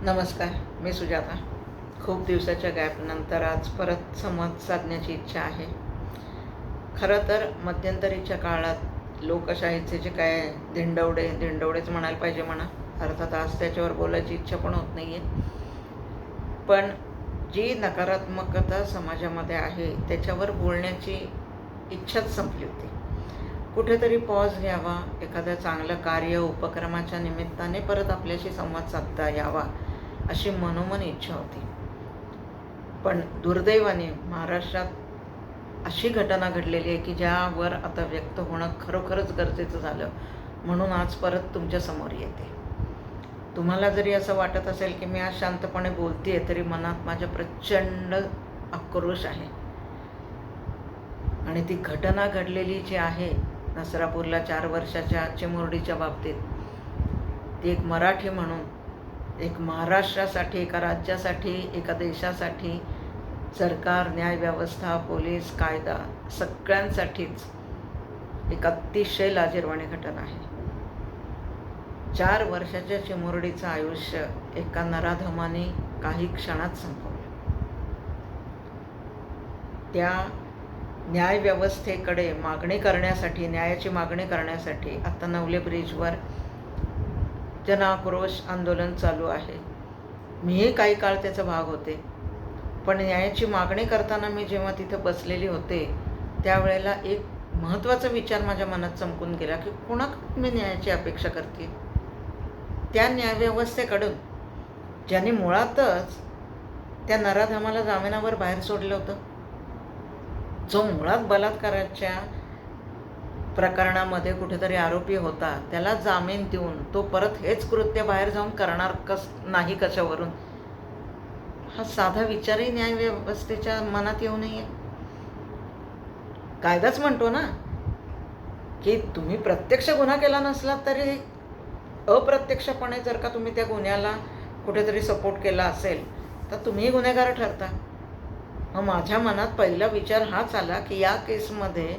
नमस्कार, मी सुजाता. खूप दिवसाच्या गॅपनंतर आज परत संवाद साधण्याची इच्छा आहे. खरं तर मध्यंतरीच्या काळात लोकशाहीचे जे काय दिंडवडेच म्हणायला पाहिजे म्हणा. अर्थात आज त्याच्यावर बोलायची इच्छा पण होत नाही आहे. पण जी नकारात्मकता समाजामध्ये आहे त्याच्यावर बोलण्याची इच्छाच संपली होती. कुठेतरी पॉज घ्यावा, एखादं चांगलं कार्य उपक्रमाच्या निमित्ताने परत आपल्याशी संवाद साधता यावा अशी मनोमन इच्छा होती. पण दुर्दैवाने महाराष्ट्रात अशी घटना घडलेली आहे की ज्यावर आता व्यक्त होणं खरोखरच गरजेचं झालं, म्हणून आज परत तुमच्यासमोर येते. तुम्हाला जरी असं वाटत असेल की मी आज शांतपणे बोलते आहे, तरी मनात माझ्या प्रचंड आक्रोश आहे. आणि ती घटना घडलेली जी आहे नसरापूरला 4 वर्षाच्या चिमुरडीच्या बाबतीत, ती एक मराठी म्हणून, एक महाराष्ट्रासाठी, एका राज्यासाठी, एका देशासाठी, सरकार, न्यायव्यवस्था, पोलीस, कायदा सगळ्यांसाठीच एक अतिशय लाजिरवाणी घटना आहे. 4 वर्षाच्या चिमुरडीचं आयुष्य एका नराधमाने काही क्षणात संपवलं. त्या न्यायव्यवस्थेकडे मागणी करण्यासाठी, न्यायाची मागणी करण्यासाठी आता नवले ब्रिजवर जनआक्रोश आंदोलन चालू आहे. मीही काही काळ त्याचा भाग होते. पण न्यायाची मागणी करताना मी जेव्हा तिथं बसलेली होते त्यावेळेला एक महत्त्वाचा विचार माझ्या मनात चमकून गेला की कोणाकडून मी न्यायाची अपेक्षा करते? त्या न्यायव्यवस्थेकडून ज्याने मुळातच त्या नराधमाला जामिनावर बाहेर सोडलं होतं, जो मुळात बलात्काराच्या प्रकरणामध्ये कुठेतरी आरोपी होता, त्याला जामीन देऊन तो परत हेच कृत्य बाहेर जाऊन करणार नाही कशावरून? हा साधा विचारही न्यायव्यवस्थेच्या मनात येऊ नये. कायदाच म्हणतो ना की तुम्ही प्रत्यक्ष गुन्हा केला नसला तरी अप्रत्यक्षपणे जर का तुम्ही त्या गुन्ह्याला कुठेतरी सपोर्ट केला असेल तर तुम्ही गुन्हेगार ठरता. मग माझ्या मनात पहिला विचार हाच आला की या केसमध्ये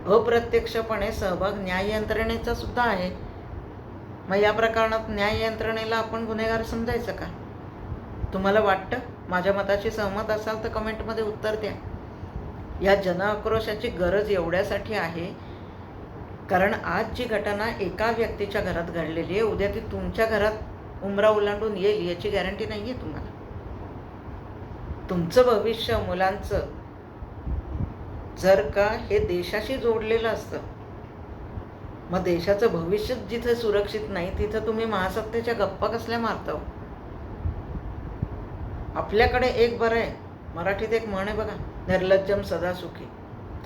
अप्रत्यक्षपणे सहभाग न्याय यंत्रणेचा सुद्धा आहे. मग या प्रकरणात न्याय यंत्रणेला आपण गुन्हेगार समजायचं का? तुम्हाला वाटतं? माझ्या मताशी सहमत असाल तर कमेंटमध्ये उत्तर द्या. या जनआक्रोशाची गरज एवढ्यासाठी आहे कारण आज जी घटना एका व्यक्तीच्या घरात घडलेली आहे, उद्या ती तुमच्या घरात उंबरा ओलांडून येईल याची गॅरंटी नाही आहे तुम्हाला. तुमचं भविष्य, मुलांचं जर का हे देशाशी जोडलेलं असतं, मग देशाचं भविष्य जिथं सुरक्षित नाही तिथं तुम्ही महासत्तेच्या गप्पा कसल्या मारता? आपल्याकडे एक बरं आहे, मराठीत एक म्हण आहे बघा, निर्लज्जम सदा सुखी.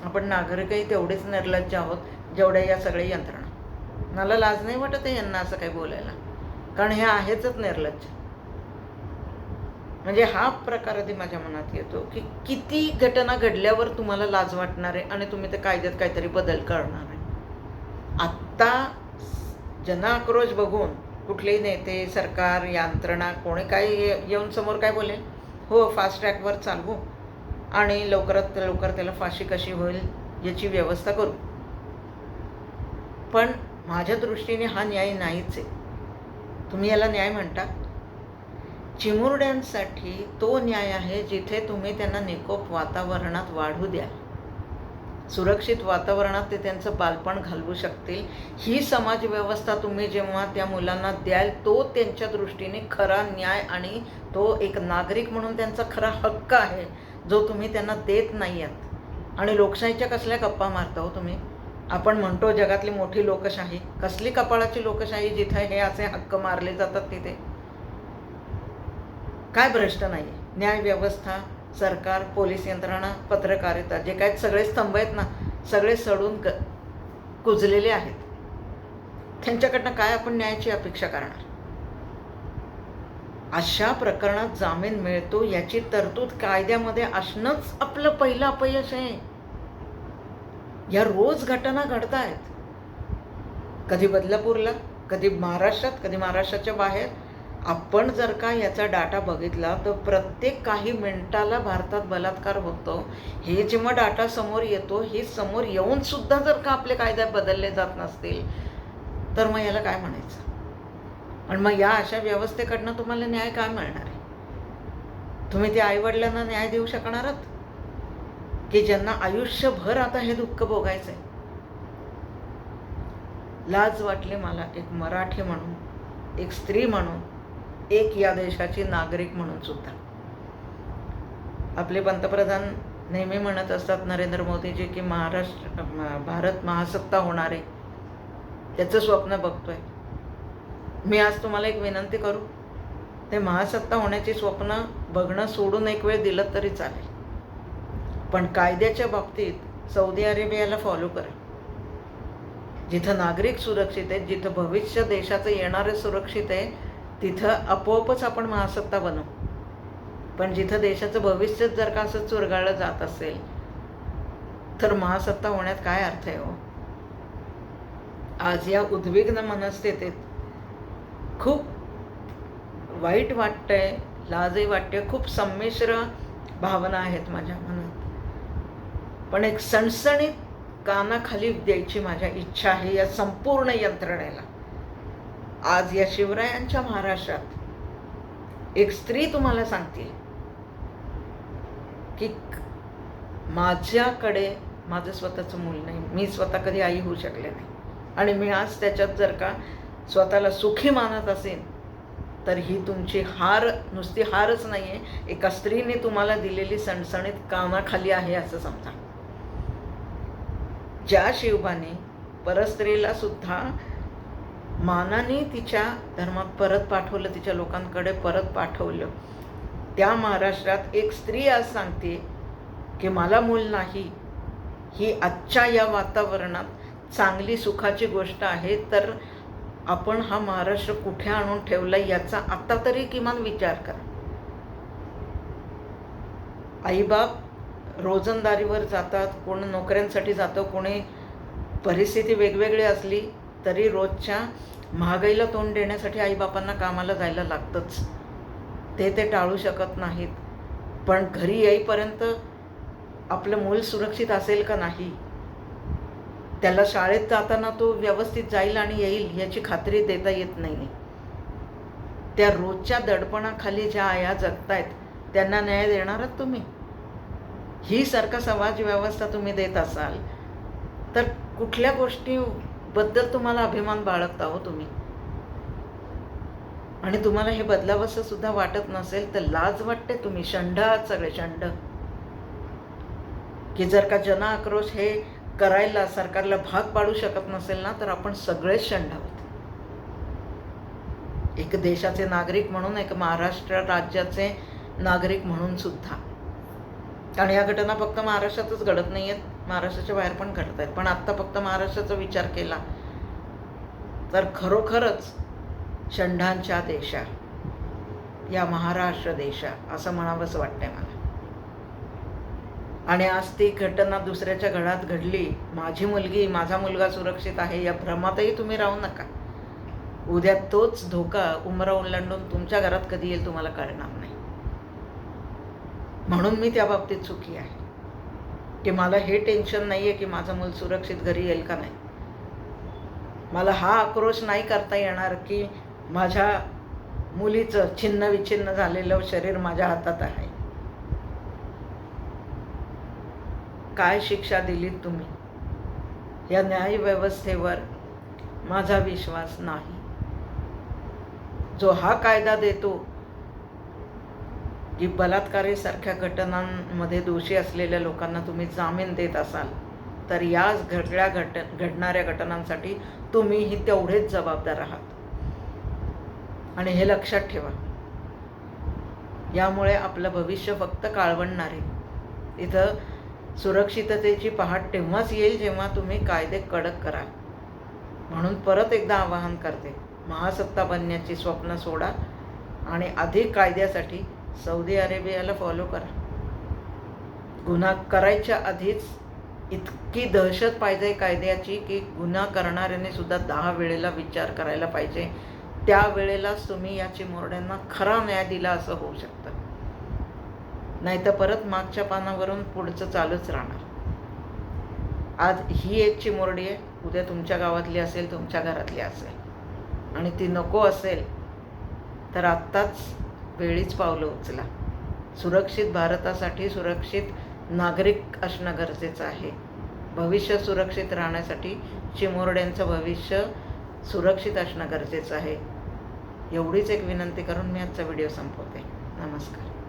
आपण नागरिकही तेवढेच निर्लज्ज आहोत जेवढ्या या सगळ्या यंत्रणा. मला लाज नाही वाटत आहे यांना असं काही बोलायला, कारण हे आहेच निर्लज्ज. म्हणजे हा प्रकार आधी माझ्या मनात येतो की किती घटना घडल्यावर तुम्हाला लाज वाटणार आहे आणि तुम्ही ते कायद्यात काहीतरी बदल करणार आहे. आत्ता जनआक्रोश बघून कुठलेही नेते, सरकार, यंत्रणा कोणी काही येऊन समोर काय बोलेल? हो, फास्ट ट्रॅकवर चालवू आणि लवकरात लवकर त्याला फाशी कशी होईल याची व्यवस्था करू. पण माझ्या दृष्टीने हा न्याय नाहीच आहे. तुम्ही याला न्याय म्हणता? चिमुरड्यांसाठी तो न्याय आहे जिथे तुम्ही त्यांना निकोप वातावरणात वाढू द्या, सुरक्षित वातावरणात ते त्यांचं बालपण घालवू शकतील. ही समाजव्यवस्था तुम्ही जेव्हा त्या मुलांना द्याल तो त्यांच्या दृष्टीने खरा न्याय आणि तो एक नागरिक म्हणून त्यांचा खरा हक्क आहे जो तुम्ही त्यांना देत नाही आहात. आणि लोकशाहीच्या कसल्या गप्पा मारता हो तुम्ही? आपण म्हणतो जगातली मोठी लोकशाही. कसली कपाळाची लोकशाही जिथे हे असे हक्क मारले जातात तिथे? काय भ्रष्ट नाही? न्यायव्यवस्था, सरकार, पोलीस यंत्रणा, पत्रकारिता, जे काय सगळे स्तंभ आहेत ना, सगळे सडून कुजलेले आहेत. त्यांच्याकडनं काय आपण न्यायाची अपेक्षा करणार? अशा प्रकरणात जामीन मिळतो याची तरतूद कायद्यामध्ये असणंच आपलं पहिलं अपयश आहे. या रोज घटना घडत आहेत, कधी बदलापूरला, कधी महाराष्ट्रात, कधी महाराष्ट्राच्या बाहेर. आपण जर का याचा डाटा बघितला तर प्रत्येक काही मिनिटाला भारतात बलात्कार होतो. हे जेव्हा डाटा समोर येतो, हे समोर येऊन सुद्धा जर का आपले कायदे बदलले जात नसतील तर मग याला काय म्हणायचं? आणि मग या अशा व्यवस्थेकडनं तुम्हाला न्याय काय मिळणार आहे? तुम्ही त्या आईवडिलांना न्याय देऊ शकणार आहात की ज्यांना आयुष्यभर आता हे दुःख भोगायचं आहे? लाज वाटली मला एक मराठी म्हणून, एक स्त्री म्हणून, एक या देशाची नागरिक म्हणून सुद्धा. आपले पंतप्रधान नेहमी म्हणत असतात नरेंद्र मोदीजी की भारत महासत्ता होणार आहे, त्याचं स्वप्न बघतोय. मी आज तुम्हाला एक विनंती करू, ते महासत्ता होण्याची स्वप्न बघणं सोडून एक वेळ दिलं तरी चालेल, पण कायद्याच्या बाबतीत सौदी अरेबियाला फॉलो करा. जिथं नागरिक सुरक्षित आहेत, जिथं भविष्य देशाचं येणारं सुरक्षित आहे, तिथं आपोआपच आपण महासत्ता बनवू. पण जिथं देशाचं भविष्य जर का असं चुरगाळलं जात असेल तर महासत्ता होण्यात काय अर्थ आहे हो? आज या उद्विग्न मनस्थितीत खूप वाईट वाटतंय, लाजही वाटते, खूप संमिश्र भावना आहेत माझ्या मनात. पण एक सणसणीत कानाखाली द्यायची माझ्या इच्छा आहे या संपूर्ण यंत्रणेला. आज या शिवरायांच्या महाराष्ट्रात एक स्त्री तुम्हाला सांगते की माझ्याकडे माझं स्वतःचं मूल नाही, मी स्वतः कधी आई होऊ शकले नाही, आणि मी आज त्याच्यात जर का स्वतःला सुखी मानत असेल तर ही तुमची हार, नुसती हारच नाही आहे, एका स्त्रीने तुम्हाला दिलेली सणसणीत कानाखाली आहे असं समजा. ज्या शिवबाने परस्त्रीला सुद्धा मानाने तिच्या धर्मात परत पाठवलं, तिच्या लोकांकडे परत पाठवलं, त्या महाराष्ट्रात एक स्त्री आज सांगते की मला मूल नाही, ही आजच्या या वातावरणात चांगली सुखाची गोष्ट आहे. तर आपण हा महाराष्ट्र कुठे आणून ठेवला याचा आता तरी किमान विचार करा. आईबाप रोजंदारीवर जातात, कोण नोकऱ्यांसाठी जातं, कोणी परिस्थिती वेगवेगळी असली तरी रोजच्या महागाईला तोंड देण्यासाठी आईबापांना कामाला जायला लागतंच, ते टाळू शकत नाहीत. पण घरी येईपर्यंत आपलं मूल सुरक्षित असेल का नाही, त्याला शाळेत जाताना तो व्यवस्थित जाईल आणि येईल याची खात्री देता येत नाही. त्या रोजच्या दडपणाखाली ज्या आया जगतायत त्यांना न्याय देणार आहात तुम्ही? ही सारखा समाज व्यवस्था तुम्ही देत असाल तर कुठल्या गोष्टीबद्दल तुम्हाला अभिमान बाळगता हो तुम्ही? आणि तुम्हाला हे बदलावंसं सुद्धा वाटत नसेल तर लाज वाटते. तुम्ही षंड आहात, सगळे षंड. की जर का जन आक्रोश हे करायला सरकारला भाग पाडू शकत नसेल ना तर आपण सगळेच षंड आहोत. एक देशाचे नागरिक म्हणून, एक महाराष्ट्र राज्याचे नागरिक म्हणून सुद्धा. आणि या घटना फक्त महाराष्ट्रातच घडत नाही आहेत, महाराष्ट्राच्या बाहेर पण घडत आहेत. पण आत्ता फक्त महाराष्ट्राचा विचार केला तर खरोखरच षंडांच्या देशा, या महाराष्ट्र देशा असं म्हणावंसं वाटतंय मला. आणि आज ती घटना दुसऱ्याच्या घरात घडली, माझी मुलगी, माझा मुलगा सुरक्षित आहे या भ्रमातही तुम्ही राहू नका. उद्या तोच धोका उमरा ओलांडून तुमच्या घरात कधी येईल तुम्हाला कळणार नाही. म्हणून मी त्या बाबतीत सुखी आहे की मला हे टेन्शन नाही आहे की माझं मूल सुरक्षित घरी येईल का नाही. मला हा आक्रोश नाही करता येणार की माझ्या मुलीचं छिन्न विच्छिन्न झालेलं शरीर माझ्या हातात आहे. काय शिक्षा दिलीत तुम्ही? या न्यायव्यवस्थेवर माझा विश्वास नाही. जो हा कायदा देतो की बलात्कारासारख्या घटनांमध्ये दोषी असलेल्या लोकांना तुम्ही जामीन देत असाल तर याच घडणाऱ्या घटनांसाठी तुम्हीही तेवढेच जबाबदार आहात. आणि हे लक्षात ठेवा, यामुळे आपलं भविष्य फक्त काळवंडणार आहे. इथं सुरक्षिततेची पहाट तेव्हाच येईल जेव्हा तुम्ही कायदे कडक कराल. म्हणून परत एकदा आवाहन करते, महासत्ता बनण्याची स्वप्न सोडा आणि अधिक कायद्यासाठी सौदी अरेबियाला फॉलो करा. गुन्हा करायच्या आधीच इतकी दहशत पाहिजे कायद्याची की गुन्हा करणाऱ्याने सुद्धा 10 वेळेला विचार करायला पाहिजे. त्यावेळेलाच तुम्ही या चिमुरड्यांना खरा न्याय दिला असं होऊ शकतं. नाही तर परत मागच्या पानावरून पुढचं चालूच राहणार. आज ही एक चिमुरडी आहे, उद्या तुमच्या गावातली असेल, तुमच्या घरातली असेल. आणि ती नको असेल तर आत्ताच वेळीच पावलं उचला. सुरक्षित भारतासाठी सुरक्षित नागरिक असणं गरजेचं आहे. भविष्य सुरक्षित राहण्यासाठी चिमुरड्यांचं भविष्य सुरक्षित असणं गरजेचं आहे. एवढीच एक विनंती करून मी आजचा व्हिडिओ संपवते. नमस्कार.